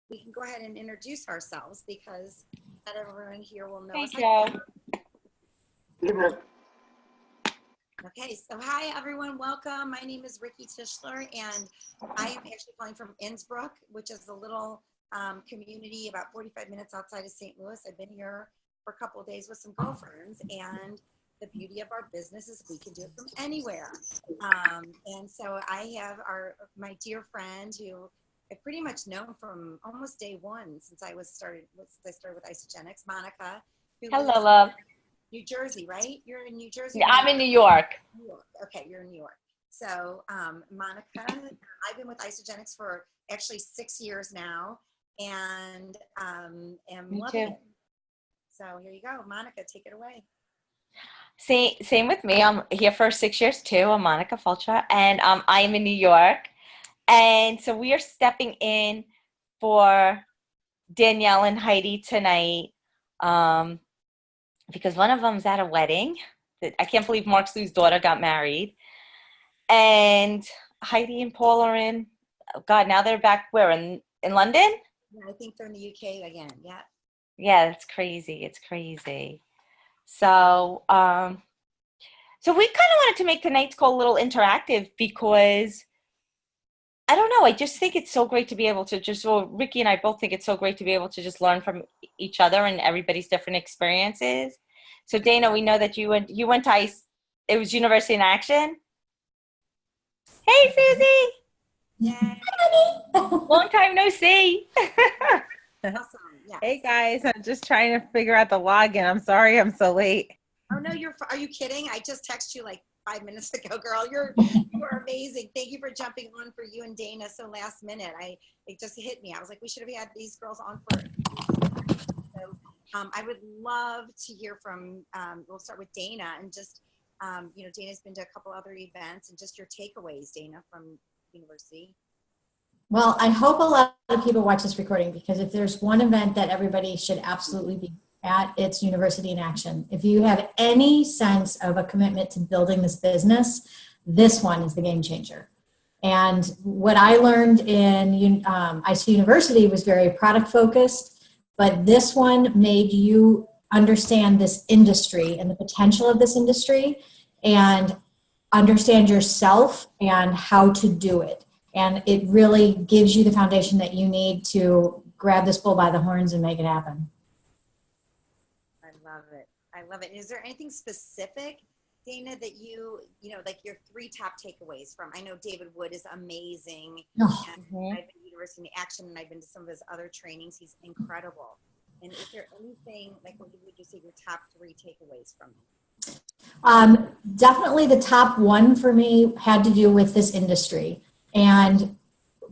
we can go ahead and introduce ourselves because not everyone here will know Hey, us. Joe. Okay, so hi everyone, welcome. My name is Ricky Tischler, and I am actually calling from Innsbruck, which is a little community about 45 minutes outside of St. Louis. I've been here for a couple of days with some girlfriends, and the beauty of our business is we can do it from anywhere. And so I have my dear friend who I've pretty much known from almost day one since I started with Isogenics, Monica, who Hello, lives love. New Jersey, right? You're in New Jersey? Yeah, I'm in New York. New York. Okay, you're in New York. So, Monica, I've been with Isogenics for actually 6 years now, and am Me loving too. it. So here you go, Monica, take it away. Same with me. I'm here for 6 years too. I'm Monica Fulcher, and I am in New York. And so we are stepping in for Danielle and Heidi tonight because one of them's at a wedding. I can't believe Mark Sue's daughter got married. And Heidi and Paul are in, oh God, now they're back where? In London? Yeah, I think they're in the UK again. Yeah. Yeah, it's crazy. It's crazy. So, so we kind of wanted to make tonight's call a little interactive because I don't know. I just think it's so great to be able to well, Ricky and I both think it's so great to be able to just learn from each other and everybody's different experiences. So Dana, we know that you went to it was University in Action. Hey, Susie. Yay. Long time no see. Awesome. Yeah. Hey guys, I'm just trying to figure out the login. I'm sorry I'm so late. Oh no, are you kidding? I just texted you like 5 minutes ago, girl. You are amazing. Thank you for jumping on for you and Dana so last minute. It just hit me. I was like, we should have had these girls on for. So, I would love to hear from. We'll start with Dana and just, Dana's been to a couple other events and just your takeaways, Dana, from university. Well, I hope a lot of people watch this recording because if there's one event that everybody should absolutely be at, it's University in Action. If you have any sense of a commitment to building this business, this one is the game changer. And what I learned in IC University was very product focused, but this one made you understand this industry and the potential of this industry and understand yourself and how to do it. And it really gives you the foundation that you need to grab this bull by the horns and make it happen. I love it. I love it. Is there anything specific, Dana, that like your 3 top takeaways from? I know David Wood is amazing. Oh, and I've been to University in Action and I've been to some of his other trainings. He's incredible. And is there anything, like, what would you say your top 3 takeaways from him? Definitely the top one for me had to do with this industry. And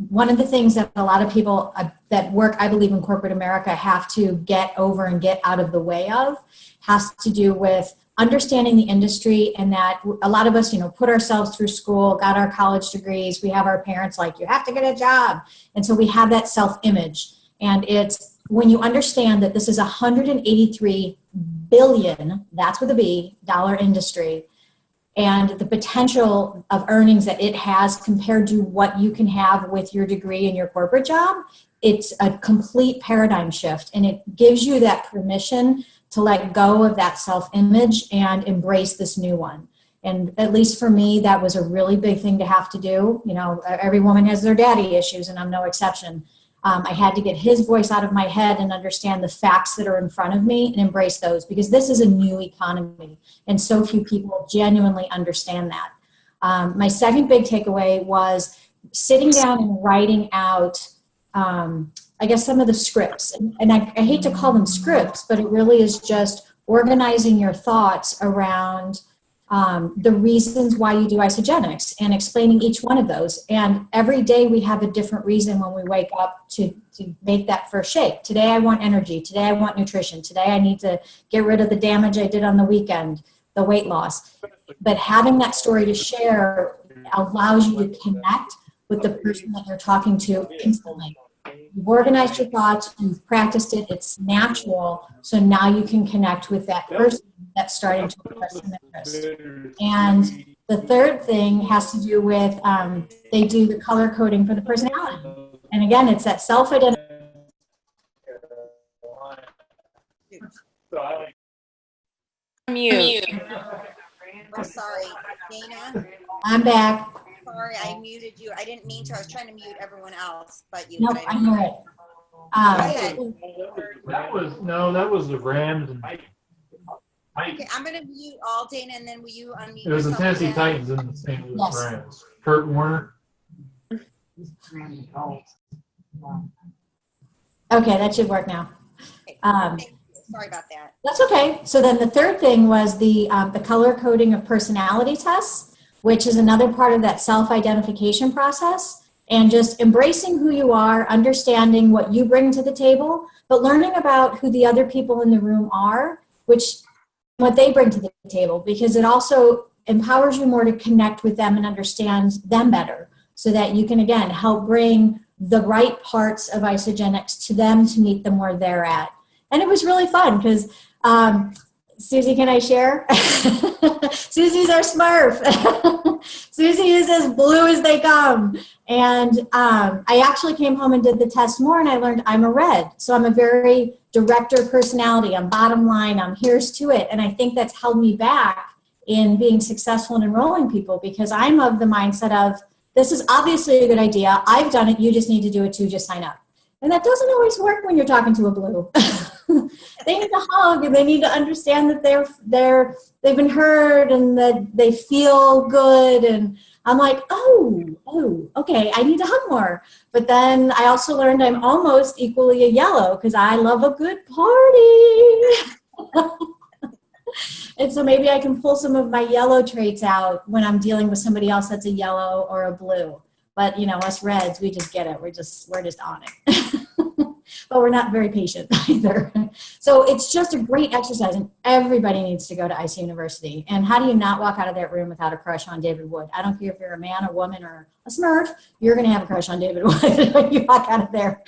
one of the things that a lot of people that work, I believe, in corporate America have to get over and get out of the way of has to do with understanding the industry, and that a lot of us, put ourselves through school, got our college degrees. We have our parents like, you have to get a job. And so we have that self-image. And it's when you understand that this is a $183 billion, that's with a B, dollar industry, and the potential of earnings that it has compared to what you can have with your degree and your corporate job, it's a complete paradigm shift. And it gives you that permission to let go of that self-image and embrace this new one. And at least for me, that was a really big thing to have to do. Every woman has their daddy issues, and I'm no exception. I had to get his voice out of my head and understand the facts that are in front of me and embrace those, because this is a new economy and so few people genuinely understand that. My second big takeaway was sitting down and writing out, I guess, some of the scripts. And I hate to call them scripts, but it really is just organizing your thoughts around the reasons why you do isogenics and explaining each one of those. And every day we have a different reason when we wake up to make that first shake. Today I want energy. Today I want nutrition. Today I need to get rid of the damage I did on the weekend, the weight loss. But having that story to share allows you to connect with the person that you're talking to instantly. You've organized your thoughts, you've practiced it, it's natural, so now you can connect with that person that's starting to express some interest. And the third thing has to do with, they do the color coding for the personality. And again, it's that self-identification Mute. Oh, sorry, Dana. I'm back. Sorry, I muted you. I didn't mean to. I was trying to mute everyone else, but you. Nope, But I hear it. ahead. That was the Rams. And Okay, I'm gonna mute all, Dana, and then will you unmute it was the yourself Tennessee again? Titans and the St. Louis Yes. Rams. Kurt Warner. Okay, that should work now. Okay, Um, thank you. Sorry about that. That's okay. So then the third thing was the color coding of personality tests, which is another part of that self-identification process, and just embracing who you are, understanding what you bring to the table, but learning about who the other people in the room are, what they bring to the table, because it also empowers you more to connect with them and understand them better, so that you can, again, help bring the right parts of Isogenics to them to meet them where they're at. And it was really fun because, Susie, can I share? Susie's our Smurf. Susie is as blue as they come. And I actually came home and did the test more, and I learned I'm a red. So I'm a very director personality. I'm bottom line. I'm here's to it. And I think that's held me back in being successful in enrolling people, because I'm of the mindset of, this is obviously a good idea. I've done it. You just need to do it too. Just sign up. And that doesn't always work when you're talking to a blue. They need to hug, and they need to understand that they've been heard and that they feel good. And I'm like, oh, okay, I need to hug more. But then I also learned I'm almost equally a yellow, because I love a good party. And so maybe I can pull some of my yellow traits out when I'm dealing with somebody else that's a yellow or a blue. But us reds, we just get it. We're just on it. But we're not very patient either. So it's just a great exercise, and everybody needs to go to IC University. And how do you not walk out of that room without a crush on David Wood? I don't care if you're a man, a woman, or a Smurf, you're going to have a crush on David Wood when you walk out of there.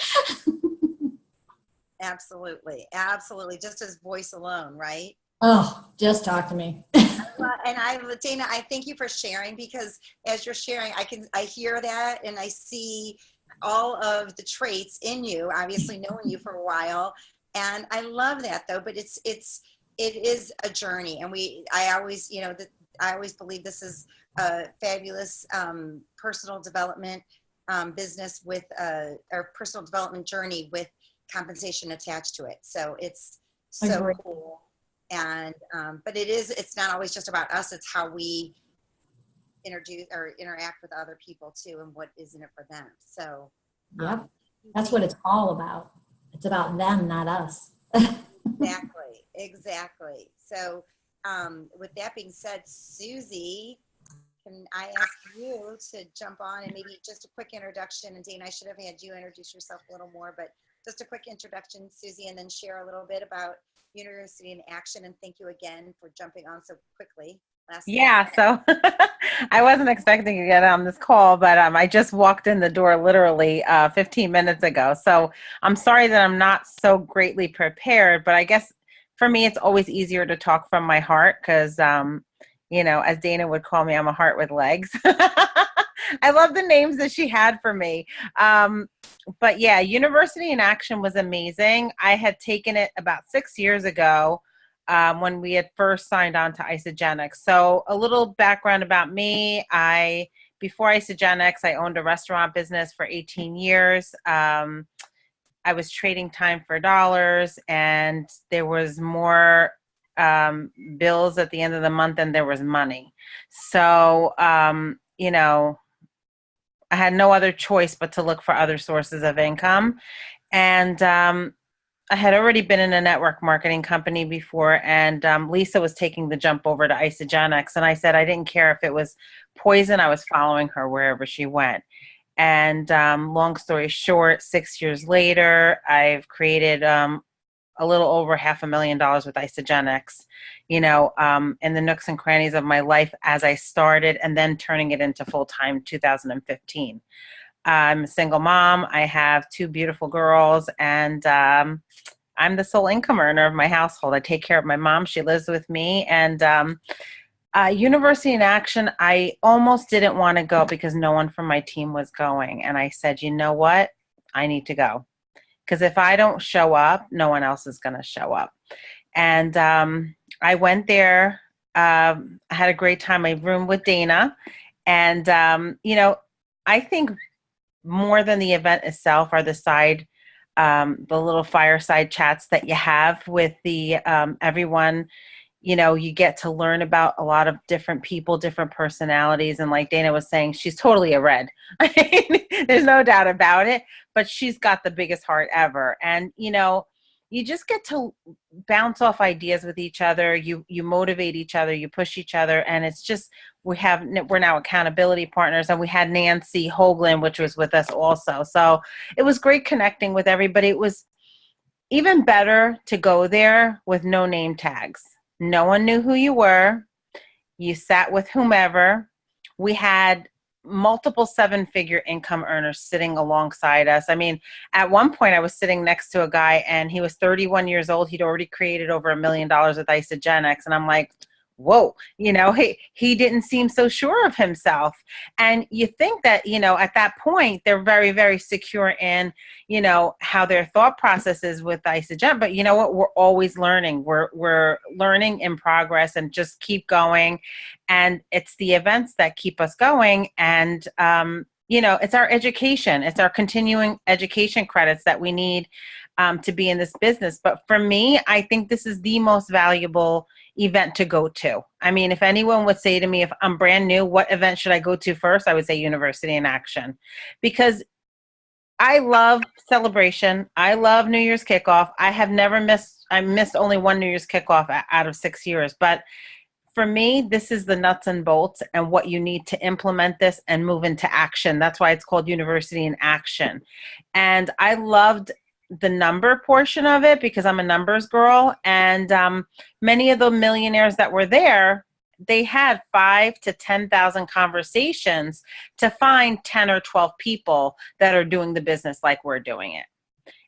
Absolutely, absolutely. Just his voice alone, right? Oh, just talk to me. And Dana, I thank you for sharing, because as you're sharing, I hear that, and I see all of the traits in you, obviously knowing you for a while. And I love that, though, but it is a journey. And I always believe this is a fabulous personal development business with or personal development journey with compensation attached to it. So it's so cool. And but it's not always just about us. It's how we introduce or interact with other people too, and what is in it for them. So yep, that's what it's all about. It's about them, not us. Exactly. So with that being said, Susie, can I ask you to jump on and maybe just a quick introduction? And Dana, I should have had you introduce yourself a little more, but just a quick introduction, Susie, and then share a little bit about University in Action. And thank you again for jumping on so quickly. Yeah, so I wasn't expecting to get on this call, but I just walked in the door literally 15 minutes ago. So I'm sorry that I'm not so greatly prepared, but I guess for me, it's always easier to talk from my heart because, as Dana would call me, I'm a heart with legs. I love the names that she had for me. But yeah, University in Action was amazing. I had taken it about 6 years ago. When we had first signed on to Isogenics. So a little background about me. Before Isogenics, I owned a restaurant business for 18 years. I was trading time for dollars, and there was more bills at the end of the month than there was money. So, I had no other choice but to look for other sources of income. And I had already been in a network marketing company before, and Lisa was taking the jump over to Isogenics. And I said I didn't care if it was poison. I was following her wherever she went. And long story short, 6 years later, I've created a little over $500,000 with Isogenics, in the nooks and crannies of my life as I started, and then turning it into full-time 2015. I'm a single mom. I have 2 beautiful girls, and I'm the sole income earner of my household. I take care of my mom. She lives with me. And University in Action, I almost didn't want to go because no one from my team was going. And I said, you know what? I need to go. Because if I don't show up, no one else is going to show up. And I went there. I had a great time. I roomed with Dana. And, I think more than the event itself are the little fireside chats that you have with the everyone. You get to learn about a lot of different people, different personalities. And like Dana was saying, she's totally a red. I mean, there's no doubt about it, but she's got the biggest heart ever. And, you just get to bounce off ideas with each other. You motivate each other, you push each other. And it's just, we're now accountability partners, and we had Nancy Hoagland, which was with us also. So it was great connecting with everybody. It was even better to go there with no name tags. No one knew who you were. You sat with whomever. We had multiple seven-figure income earners sitting alongside us. I mean, at one point I was sitting next to a guy and he was 31 years old. He'd already created over $1 million with Isogenics. And I'm like, whoa, he didn't seem so sure of himself. And you think that, at that point, they're very, very secure in, how their thought process is with Isogen. But you know what? We're always learning. We're learning in progress, and just keep going. And it's the events that keep us going. And, it's our education. It's our continuing education credits that we need to be in this business. But for me, I think this is the most valuable event to go to. I mean, if anyone would say to me, if I'm brand new, what event should I go to first? I would say University in Action, because I love celebration. I love New Year's kickoff. I missed only one New Year's kickoff out of 6 years. But for me, this is the nuts and bolts and what you need to implement this and move into action. That's why it's called University in Action. And I loved the number portion of it because I'm a numbers girl. And many of the millionaires that were there, they had 5,000 to 10,000 conversations to find 10 or 12 people that are doing the business like we're doing it.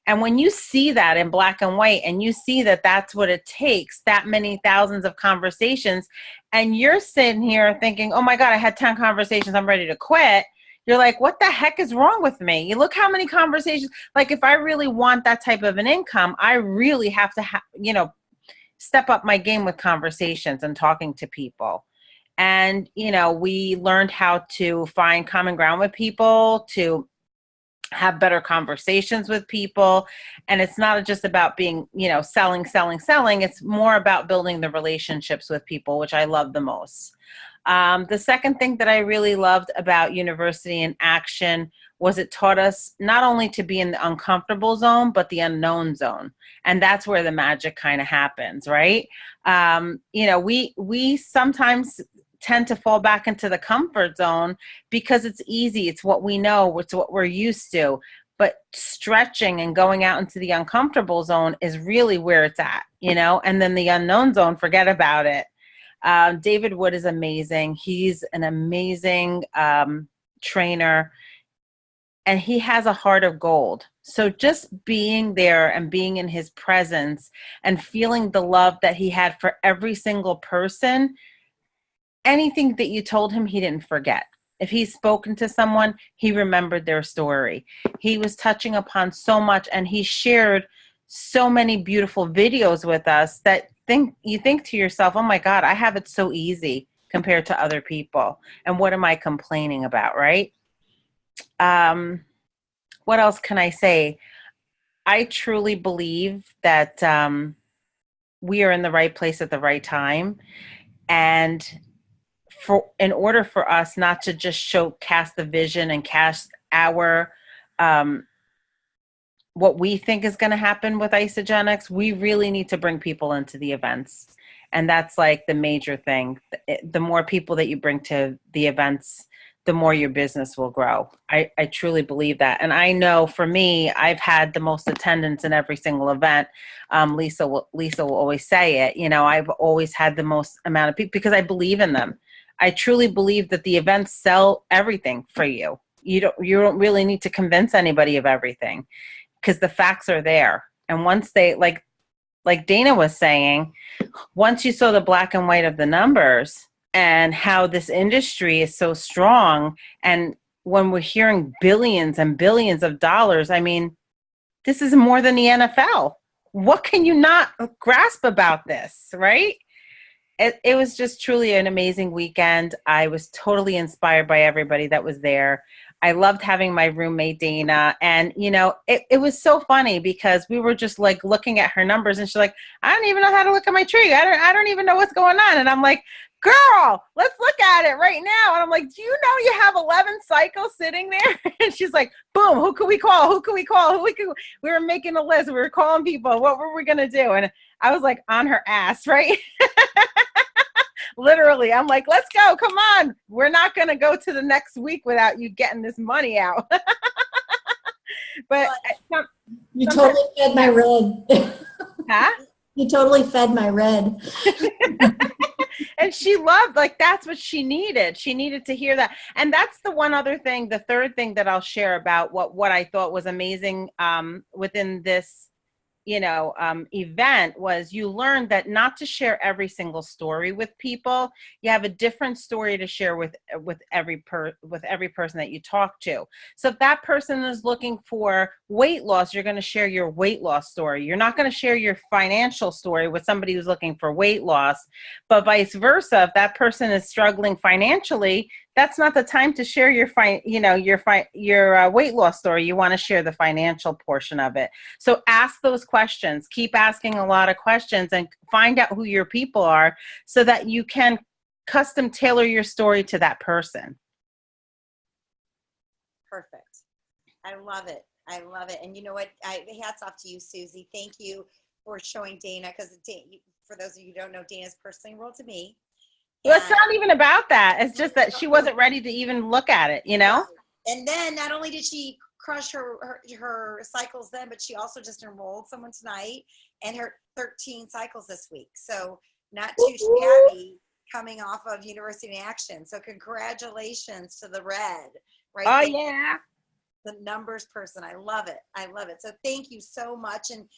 And when you see that in black and white, and you see that that's what it takes, that many thousands of conversations, and you're sitting here thinking, oh my God, I had 10 conversations, I'm ready to quit. You're like, what the heck is wrong with me? You look how many conversations, like if I really want that type of an income, I really have to, step up my game with conversations and talking to people. And, we learned how to find common ground with people, to have better conversations with people. And it's not just about being, selling. It's more about building the relationships with people, which I love the most. The second thing that I really loved about University in Action was it taught us not only to be in the uncomfortable zone, but the unknown zone. And that's where the magic kind of happens, right? We sometimes tend to fall back into the comfort zone because it's easy. It's what we know. It's what we're used to. But stretching and going out into the uncomfortable zone is really where it's at, and then the unknown zone, forget about it. David Wood is amazing. He's an amazing trainer, and he has a heart of gold. So just being there and being in his presence and feeling the love that he had for every single person, anything that you told him, he didn't forget. If he's spoken to someone, he remembered their story. He was touching upon so much, and he shared so many beautiful videos with us that you think to yourself, oh my God, I have it so easy compared to other people. And what am I complaining about, right? What else can I say? I truly believe that we are in the right place at the right time. And in order for us not to just cast the vision and cast our what we think is going to happen with Isogenics, we really need to bring people into the events. And that's like the major thing. The more people that you bring to the events, the more your business will grow. I truly believe that. And I know for me, I've had the most attendance in every single event. Lisa will always say it. I've always had the most amount of people because I believe in them. I truly believe that the events sell everything for you. You don't really need to convince anybody of everything, because the facts are there. And once they, like Dana was saying, once you saw the black and white of the numbers and how this industry is so strong, and when we're hearing billions and billions of dollars, I mean, this is more than the NFL. what can you not grasp about this, right? It was just truly an amazing weekend. I was totally inspired by everybody that was there. I loved having my roommate Dana, and it was so funny because we were just like looking at her numbers, and she's like, "I don't even know how to look at my tree. I don't even know what's going on." And I'm like, "Girl, let's look at it right now." And I'm like, "Do you know you have 11 cycles sitting there?" And she's like, "Boom, who could we call? Who could we call? We were making a list. We were calling people. What were we gonna do?" And I was like on her ass, right? Literally, I'm like, "Let's go. Come on. We're not going to go to the next week without you getting this money out." But You totally fed my red. huh? You totally fed my red. And she loved, like, that's what she needed. She needed to hear that. And that's the one other thing, the third thing that I'll share about what I thought was amazing within this event was you learned that not to share every single story with people. You have a different story to share with every person that you talk to. So if that person is looking for weight loss, you're going to share your weight loss story. You're not going to share your financial story with somebody who's looking for weight loss, but vice versa. If that person is struggling financially, that's not the time to share your weight loss story. You want to share the financial portion of it. So ask those questions. Keep asking a lot of questions and find out who your people are so that you can custom tailor your story to that person. Perfect. I love it. I love it. And you know what? Hats off to you, Susie. Thank you for showing Dana, because for those of you who don't know, Dana's personally enrolled to me. Well, it's not even about that. It's just that she wasn't ready to even look at it, And then not only did she crush her cycles then, but she also just enrolled someone tonight and her 13 cycles this week. So not too shabby coming off of University in Action. So congratulations to the red, right? Oh, yeah. The numbers person. I love it. I love it. So thank you so much. And,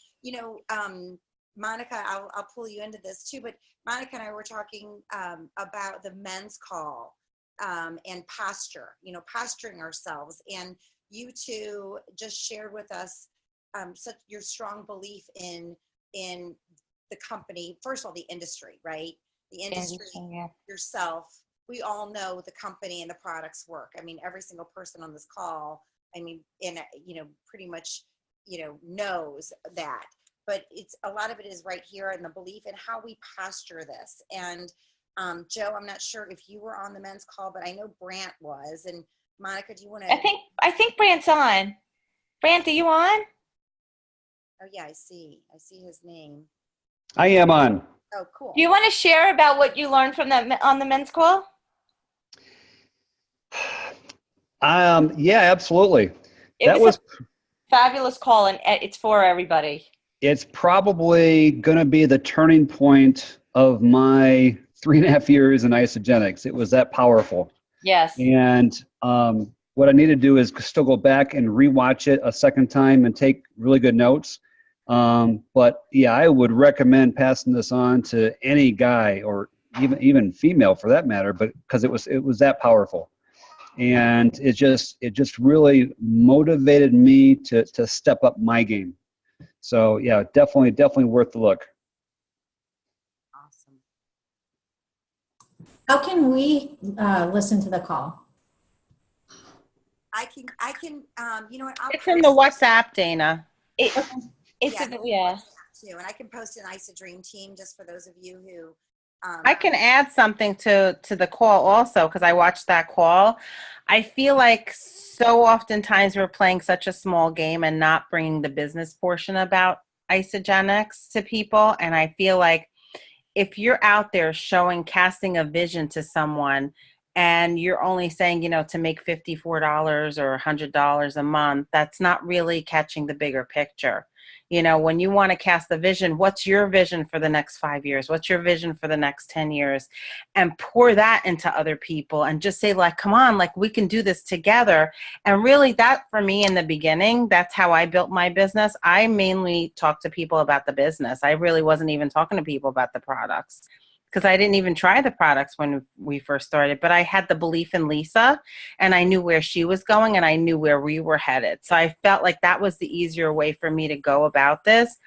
Monica, I'll pull you into this too, but Monica and I were talking about the men's call and posture, posturing ourselves. And you two just shared with us such your strong belief in the company. First of all, the industry, right? The industry, yourself. We all know the company and the products work. I mean, every single person on this call, pretty much, knows that. But it's a lot of it is right here in the belief in how we posture this. And Joe, I'm not sure if you were on the men's call, but I know Brant was. And Monica, do you want to? I think Brant's on. Brant, are you on? Oh yeah, I see his name. I am on. Oh, cool. Do you want to share about what you learned from on the men's call? Yeah, absolutely. It was a fabulous call, and it's for everybody. It's probably going to be the turning point of my 3.5 years in isogenics. It was that powerful. Yes. And what I need to do is still go back and rewatch it a second time and take really good notes. But yeah, I would recommend passing this on to any guy or even female for that matter, but because it was that powerful. And it just really motivated me to step up my game. So yeah, definitely worth the look. Awesome. How can we listen to the call? I can, you know what? It's in the WhatsApp, Dana. It's yeah. Too, and I can post an ISA Dream Team just for those of you who. I can add something to the call also, because I watched that call. I feel like so oftentimes we're playing such a small game and not bringing the business portion about isogenics to people. And I feel like if you're out there casting a vision to someone and you're only saying, to make $54 or $100 a month, that's not really catching the bigger picture. When you want to cast the vision, what's your vision for the next 5 years? What's your vision for the next 10 years? And pour that into other people and just say, like, come on, like, we can do this together. And really, that for me in the beginning, that's how I built my business. I mainly talked to people about the business. I really wasn't even talking to people about the products, because I didn't even try the products when we first started, but I had the belief in Lisa and I knew where she was going and I knew where we were headed. So I felt like that was the easier way for me to go about this.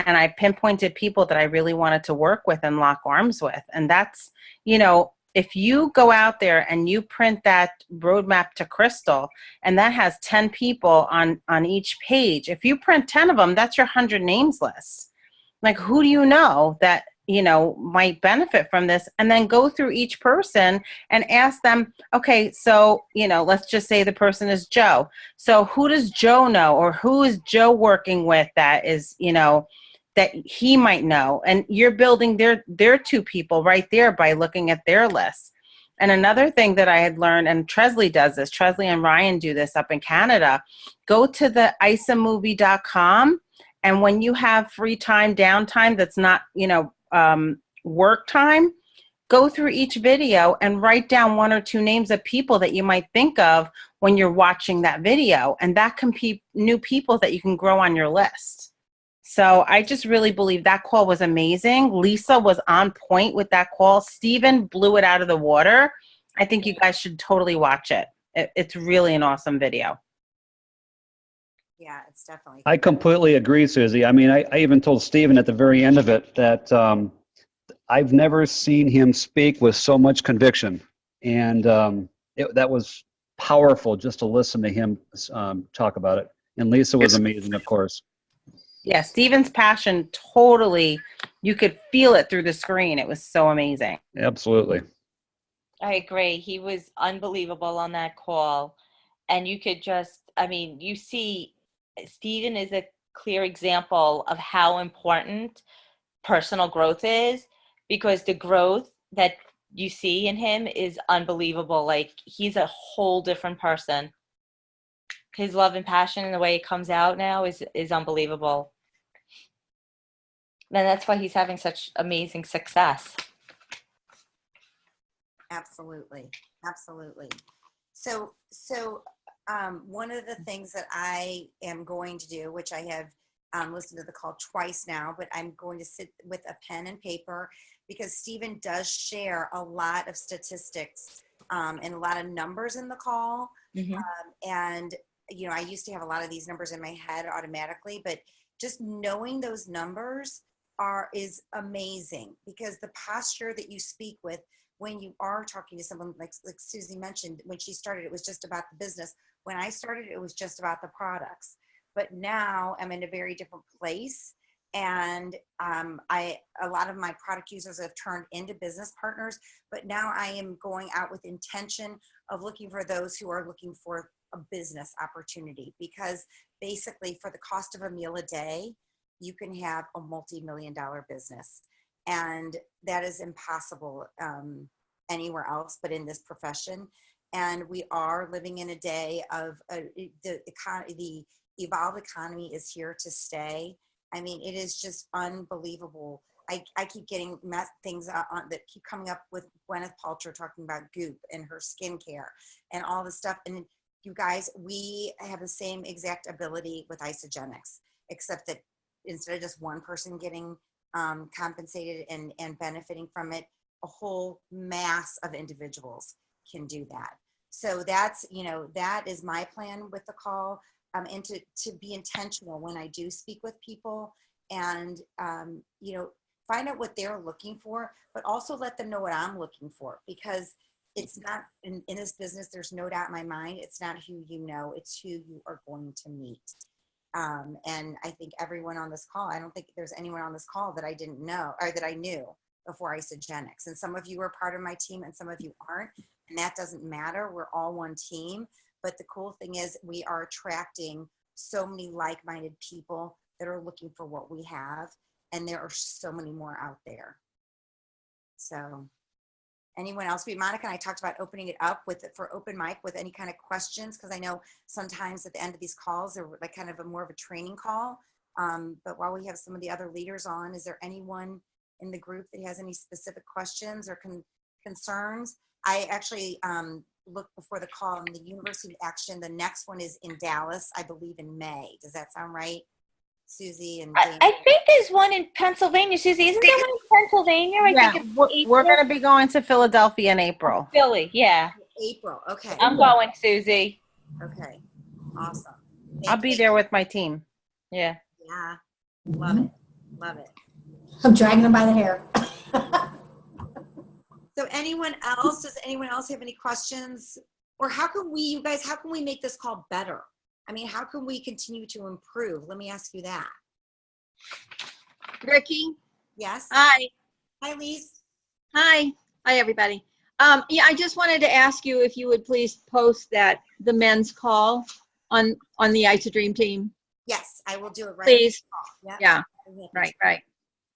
and I pinpointed people that I really wanted to work with and lock arms with. And that's, you know, if you go out there and you print that roadmap to crystal, and that has 10 people on each page, if you print 10 of them, that's your 100 names list. Like, who do you know that, you know, might benefit from this? And then go through each person and ask them, okay, so, you know, let's just say the person is Joe. So who does Joe know, or who is Joe working with that is, you know, that he might know? And you're building their two people right there by looking at their lists. And another thing that I had learned, and Tresley does this, Tresley and Ryan do this up in Canada, go to the isamovie.com. And when you have free time, downtime, that's not, you know, work time, go through each video and write down 1 or 2 names of people that you might think of when you're watching that video. And that can be new people that you can grow on your list. So I just really believe that call was amazing. Lisa was on point with that call. Steven blew it out of the water. I think you guys should totally watch it. It's really an awesome video. Yeah, it's definitely. I completely agree, Susie. I mean, I even told Stephen at the very end of it that I've never seen him speak with so much conviction. And that was powerful just to listen to him talk about it. And Lisa was amazing, of course. Yeah, Steven's passion, totally, you could feel it through the screen. It was so amazing. Absolutely. I agree. He was unbelievable on that call. And you could just, I mean, you see, Steven is a clear example of how important personal growth is, because the growth that you see in him is unbelievable. Like, he's a whole different person. His love and passion and the way it comes out now is unbelievable. And that's why he's having such amazing success. Absolutely. Absolutely. So one of the things that I am going to do, which I have listened to the call twice now, but I'm going to sit with a pen and paper, because Stephen does share a lot of statistics and a lot of numbers in the call. Mm-hmm. And, you know, I used to have a lot of these numbers in my head automatically, but just knowing those numbers is amazing, because the posture that you speak with when you are talking to someone, like Susie mentioned, when she started, it was just about the business. When I started, it was just about the products. But now I'm in a very different place. And a lot of my product users have turned into business partners, but now I am going out with intention of looking for those who are looking for a business opportunity, because basically for the cost of a meal a day, you can have a multi-million-dollar business. And that is impossible anywhere else but in this profession. And we are living in a day of the evolved economy is here to stay. I mean, it is just unbelievable. I keep getting things that keep coming up with Gwyneth Paltrow talking about Goop and her skincare and all this stuff. And you guys, we have the same exact ability with Isagenix, except that instead of just one person getting compensated and benefiting from it, a whole mass of individuals can do that. So that's, you know, that is my plan with the call, and to be intentional when I do speak with people, and you know, find out what they're looking for, but also let them know what I'm looking for, because it's not in this business, there's no doubt in my mind, it's not who you know, it's who you are going to meet. And I think everyone on this call, I don't think there's anyone on this call that I didn't know, or that I knew before Isagenix. And some of you are part of my team and some of you aren't, and that doesn't matter. We're all one team. But the cool thing is we are attracting so many like-minded people that are looking for what we have. And there are so many more out there. So anyone else? Monica and I talked about opening it up for open mic with any kind of questions, because I know sometimes at the end of these calls, they're like kind of more of a training call. But while we have some of the other leaders on, is there anyone in the group that has any specific questions or concerns? I actually looked before the call, in the University of Action. The next one is in Dallas, I believe in May. Does that sound right, Susie and Dana? I think there's one in Pennsylvania, Susie. Isn't there one in Pennsylvania? I think we're going to be going to Philadelphia in April. Philly, yeah. April, okay. I'm going, Susie. Okay, awesome. I'll be there with my team. Yeah. Yeah, love it. Love it. I'm dragging them by the hair. So anyone else, does anyone else have any questions? Or how can we, you guys, how can we make this call better? I mean, how can we continue to improve? Let me ask you that. Ricky, Yes? hi. Hi, Lise. Hi, everybody. Yeah, I just wanted to ask you if you would please post the men's call on the Isodream team, Yes, I will do it right. please. Yep. Yeah, I'm happy right, to, right.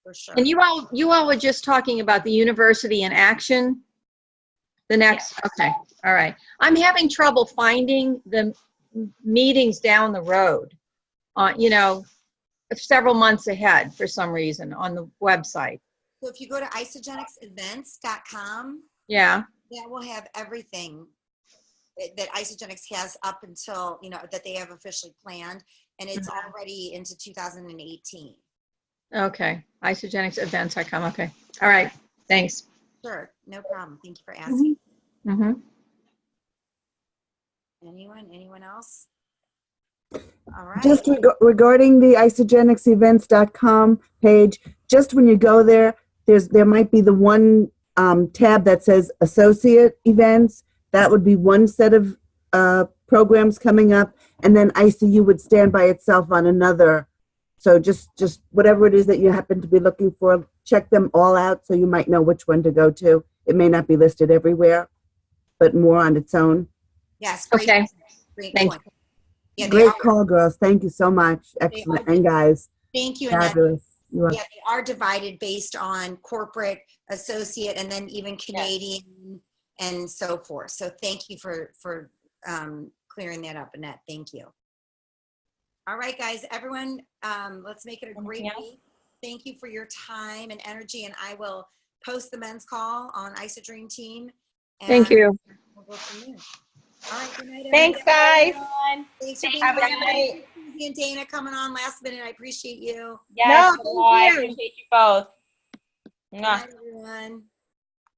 for sure. And you all were just talking about the university in action. The next, okay, all right. I'm having trouble finding the meetings down the road, several months ahead for some reason on the website. So if you go to isagenixevents.com, Yeah. that will have everything that Isagenix has up until, that they have officially planned. And it's already into 2018. Okay. Isogenicsevents.com. Okay. All right. Thanks. Sure. No problem. Thank you for asking. Mm-hmm. Anyone else? All right. Just regarding the isogenicsevents.com page, just when you go there, there might be the one tab that says associate events. That would be one set of programs coming up, and then ICU would stand by itself on another. So just whatever it is that you happen to be looking for, check them all out so you might know which one to go to. It may not be listed everywhere, but more on its own. Yes. Great. Okay. Great Thank point. Yeah, Great call, girls. Thank you so much. Excellent. And guys, thank you, Annette. fabulous. You are. Yeah, they are divided based on corporate, associate, and then even Canadian and so forth. So thank you for clearing that up, Annette. Thank you. All right, guys, everyone, let's make it a great week. Thank you for your time and energy, and I will post the men's call on Isodream team. Thank you. We'll go from there. All right, good night, Thanks, everybody. guys. Thanks for being Have a on. good night. Susie and Dana coming on last minute. I appreciate you. Yes, No, well, I thank you. appreciate you both. Good Mwah. night, everyone.